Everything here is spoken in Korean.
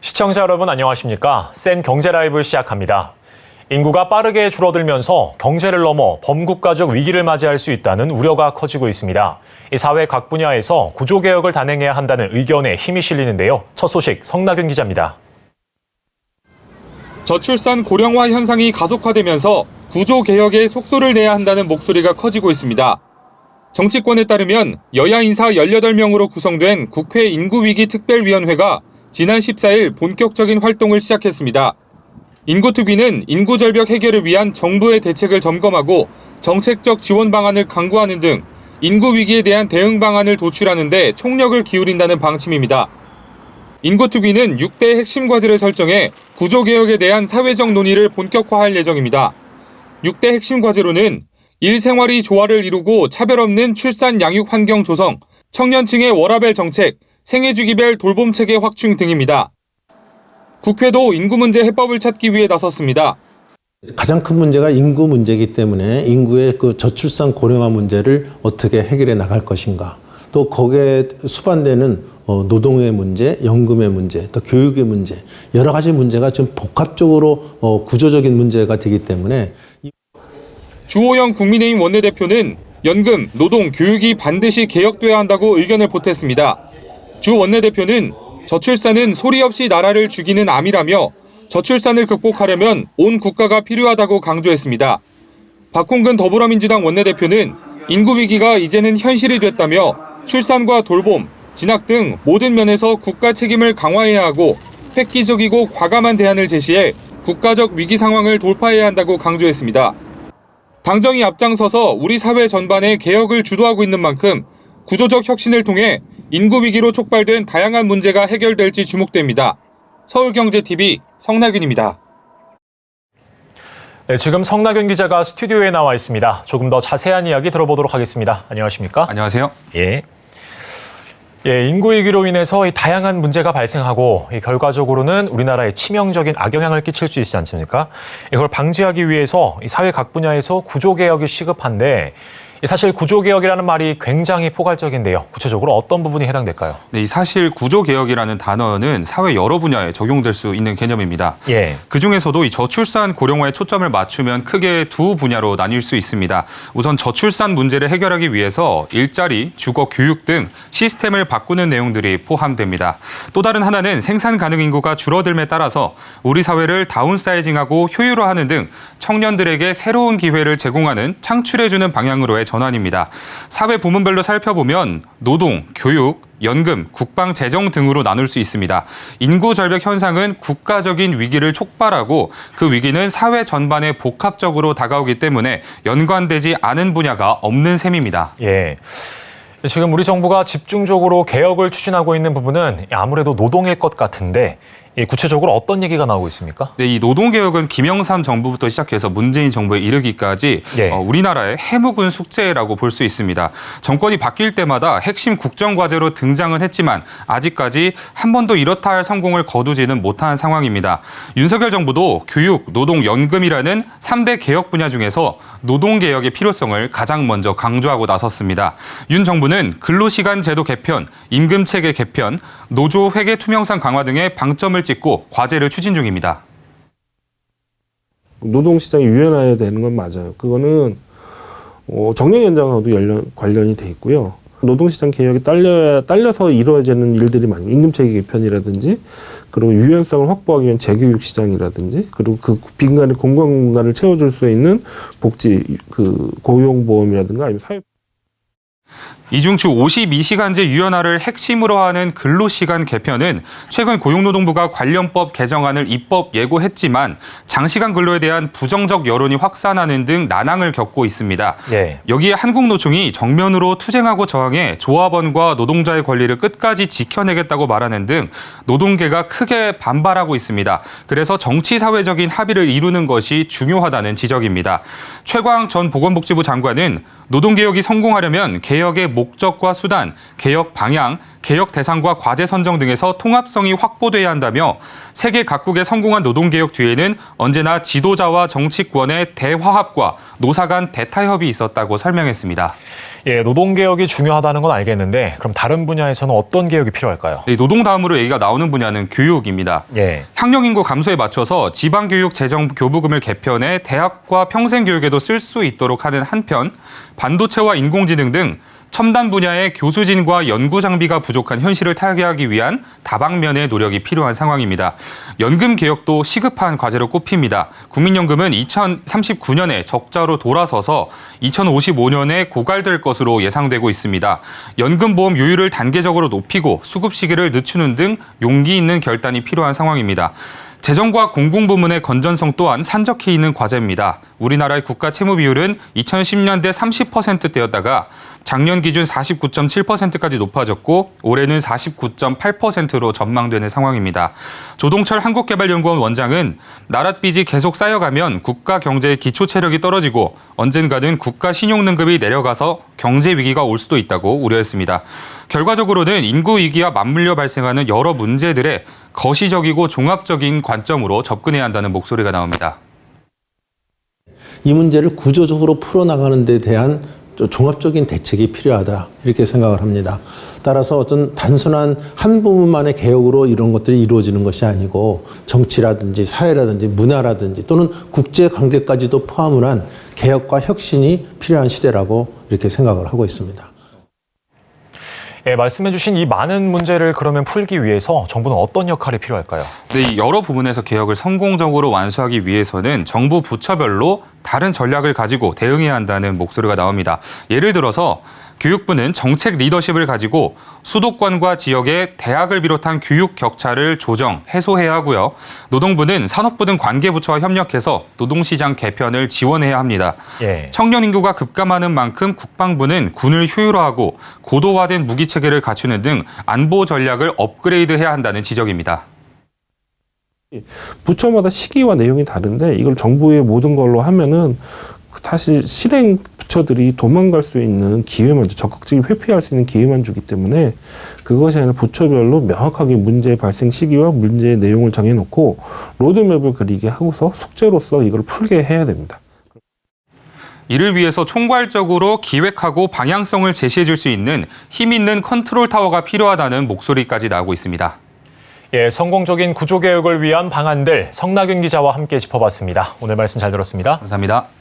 시청자 여러분 안녕하십니까? 센 경제 라이브 시작합니다. 인구가 빠르게 줄어들면서 경제를 넘어 범국가적 위기를 맞이할 수 있다는 우려가 커지고 있습니다. 이 사회 각 분야에서 구조개혁을 단행해야 한다는 의견에 힘이 실리는데요. 첫 소식 성나균 기자입니다. 저출산 고령화 현상이 가속화되면서 구조개혁에 속도를 내야 한다는 목소리가 커지고 있습니다. 정치권에 따르면 여야 인사 18명으로 구성된 국회 인구위기 특별위원회가 지난 14일 본격적인 활동을 시작했습니다. 인구특위는 인구절벽 해결을 위한 정부의 대책을 점검하고 정책적 지원 방안을 강구하는 등 인구위기에 대한 대응 방안을 도출하는 데 총력을 기울인다는 방침입니다. 인구특위는 6대 핵심 과제를 설정해 구조개혁에 대한 사회적 논의를 본격화할 예정입니다. 6대 핵심 과제로는 일생활이 조화를 이루고 차별 없는 출산 양육 환경 조성, 청년층의 워라밸 정책, 생애주기별 돌봄 체계 확충 등입니다. 국회도 인구 문제 해법을 찾기 위해 나섰습니다. 가장 큰 문제가 인구 문제이기 때문에 인구의 그 저출산 고령화 문제를 어떻게 해결해 나갈 것인가. 또 거기에 수반되는 노동의 문제, 연금의 문제, 또 교육의 문제, 여러 가지 문제가 지금 복합적으로 구조적인 문제가 되기 때문에. 주호영 국민의힘 원내대표는 연금, 노동, 교육이 반드시 개혁돼야 한다고 의견을 보탰습니다. 주 원내대표는 저출산은 소리 없이 나라를 죽이는 암이라며 저출산을 극복하려면 온 국가가 필요하다고 강조했습니다. 박홍근 더불어민주당 원내대표는 인구위기가 이제는 현실이 됐다며 출산과 돌봄, 진학 등 모든 면에서 국가 책임을 강화해야 하고 획기적이고 과감한 대안을 제시해 국가적 위기 상황을 돌파해야 한다고 강조했습니다. 당정이 앞장서서 우리 사회 전반의 개혁을 주도하고 있는 만큼 구조적 혁신을 통해 인구위기로 촉발된 다양한 문제가 해결될지 주목됩니다. 서울경제TV 성나균입니다. 네, 지금 성나균 기자가 스튜디오에 나와 있습니다. 조금 더 자세한 이야기 들어보도록 하겠습니다. 안녕하십니까? 안녕하세요. 예. 인구위기로 인해서 이 다양한 문제가 발생하고 결과적으로는 우리나라에 치명적인 악영향을 끼칠 수 있지 않습니까? 이걸 방지하기 위해서 이 사회 각 분야에서 구조개혁이 시급한데 사실 구조개혁이라는 말이 굉장히 포괄적인데요. 구체적으로 어떤 부분이 해당될까요? 네, 사실 구조개혁이라는 단어는 사회 여러 분야에 적용될 수 있는 개념입니다. 예. 그중에서도 이 저출산 고령화에 초점을 맞추면 크게 두 분야로 나뉠 수 있습니다. 우선 저출산 문제를 해결하기 위해서 일자리, 주거, 교육 등 시스템을 바꾸는 내용들이 포함됩니다. 또 다른 하나는 생산 가능 인구가 줄어들음에 따라서 우리 사회를 다운사이징하고 효율화하는 등 청년들에게 새로운 기회를 제공하는 창출해주는 방향으로의 전환입니다. 사회 부문별로 살펴보면 노동, 교육, 연금, 국방, 재정 등으로 나눌 수 있습니다. 인구 절벽 현상은 국가적인 위기를 촉발하고 그 위기는 사회 전반에 복합적으로 다가오기 때문에 연관되지 않은 분야가 없는 셈입니다. 예. 지금 우리 정부가 집중적으로 개혁을 추진하고 있는 부분은 아무래도 노동일 것 같은데 구체적으로 어떤 얘기가 나오고 있습니까? 네, 이 노동개혁은 김영삼 정부부터 시작해서 문재인 정부에 이르기까지 우리나라의 해묵은 숙제라고 볼 수 있습니다. 정권이 바뀔 때마다 핵심 국정과제로 등장은 했지만 아직까지 한 번도 이렇다 할 성공을 거두지는 못한 상황입니다. 윤석열 정부도 교육, 노동, 연금이라는 3대 개혁 분야 중에서 노동개혁의 필요성을 가장 먼저 강조하고 나섰습니다. 윤 정부는 근로시간 제도 개편, 임금체계 개편, 노조 회계 투명성 강화 등의 방점을 찍고 과제를 추진 중입니다. 노동시장이 유연해야 되는 건 맞아요. 그거는 정년 연장하고도 관련이 돼 있고요. 노동시장 개혁이 딸려서 이루어지는 일들이 많아요. 임금체계 개편이라든지 그리고 유연성을 확보하기 위한 재교육 시장이라든지 그리고 그 빈간의 공간을 채워줄 수 있는 복지, 그 고용보험이라든가 아니면 사회 이중주 52시간제 유연화를 핵심으로 하는 근로시간 개편은 최근 고용노동부가 관련법 개정안을 입법 예고했지만 장시간 근로에 대한 부정적 여론이 확산하는 등 난항을 겪고 있습니다. 예. 여기에 한국노총이 정면으로 투쟁하고 저항해 조합원과 노동자의 권리를 끝까지 지켜내겠다고 말하는 등 노동계가 크게 반발하고 있습니다. 그래서 정치사회적인 합의를 이루는 것이 중요하다는 지적입니다. 최광 전 보건복지부 장관은 노동개혁이 성공하려면 개혁의 목적과 수단, 개혁 방향, 개혁 대상과 과제 선정 등에서 통합성이 확보돼야 한다며 세계 각국의 성공한 노동개혁 뒤에는 언제나 지도자와 정치권의 대화합과 노사 간 대타협이 있었다고 설명했습니다. 예, 노동개혁이 중요하다는 건 알겠는데 그럼 다른 분야에서는 어떤 개혁이 필요할까요? 노동 다음으로 얘기가 나오는 분야는 교육입니다. 예. 학령 인구 감소에 맞춰서 지방교육 재정 교부금을 개편해 대학과 평생교육에도 쓸 수 있도록 하는 한편 반도체와 인공지능 등 첨단 분야의 교수진과 연구 장비가 부족한 현실을 타개하기 위한 다방면의 노력이 필요한 상황입니다. 연금 개혁도 시급한 과제로 꼽힙니다. 국민연금은 2039년에 적자로 돌아서서 2055년에 고갈될 것으로 예상되고 있습니다. 연금보험 요율을 단계적으로 높이고 수급 시기를 늦추는 등 용기 있는 결단이 필요한 상황입니다. 재정과 공공부문의 건전성 또한 산적해 있는 과제입니다. 우리나라의 국가 채무 비율은 2010년대 30%대였다가 작년 기준 49.7%까지 높아졌고 올해는 49.8%로 전망되는 상황입니다. 조동철 한국개발연구원 원장은 나랏빚이 계속 쌓여가면 국가 경제의 기초 체력이 떨어지고 언젠가는 국가 신용등급이 내려가서 경제 위기가 올 수도 있다고 우려했습니다. 결과적으로는 인구 위기와 맞물려 발생하는 여러 문제들에 거시적이고 종합적인 관점으로 접근해야 한다는 목소리가 나옵니다. 이 문제를 구조적으로 풀어나가는 데 대한 종합적인 대책이 필요하다 이렇게 생각을 합니다. 따라서 어떤 단순한 한 부분만의 개혁으로 이런 것들이 이루어지는 것이 아니고 정치라든지 사회라든지 문화라든지 또는 국제관계까지도 포함을 한 개혁과 혁신이 필요한 시대라고 이렇게 생각을 하고 있습니다. 예, 말씀해 주신 이 많은 문제를 그러면 풀기 위해서 정부는 어떤 역할이 필요할까요? 네, 여러 부분에서 개혁을 성공적으로 완수하기 위해서는 정부 부처별로 다른 전략을 가지고 대응해야 한다는 목소리가 나옵니다. 예를 들어서 교육부는 정책 리더십을 가지고 수도권과 지역의 대학을 비롯한 교육 격차를 조정, 해소해야 하고요. 노동부는 산업부 등 관계부처와 협력해서 노동시장 개편을 지원해야 합니다. 예. 청년 인구가 급감하는 만큼 국방부는 군을 효율화하고 고도화된 무기체계를 갖추는 등 안보 전략을 업그레이드해야 한다는 지적입니다. 부처마다 시기와 내용이 다른데 이걸 정부의 모든 걸로 하면은 사실 실행 부처들이 도망갈 수 있는 기회만 적극적인 회피할 수 있는 기회만 주기 때문에 그것이 아니라 부처별로 명확하게 문제 발생 시기와 문제의 내용을 정해놓고 로드맵을 그리게 하고서 숙제로서 이걸 풀게 해야 됩니다. 이를 위해서 총괄적으로 기획하고 방향성을 제시해 줄 수 있는 힘 있는 컨트롤 타워가 필요하다는 목소리까지 나오고 있습니다. 예, 성공적인 구조개혁을 위한 방안들 성낙윤 기자와 함께 짚어봤습니다. 오늘 말씀 잘 들었습니다. 감사합니다.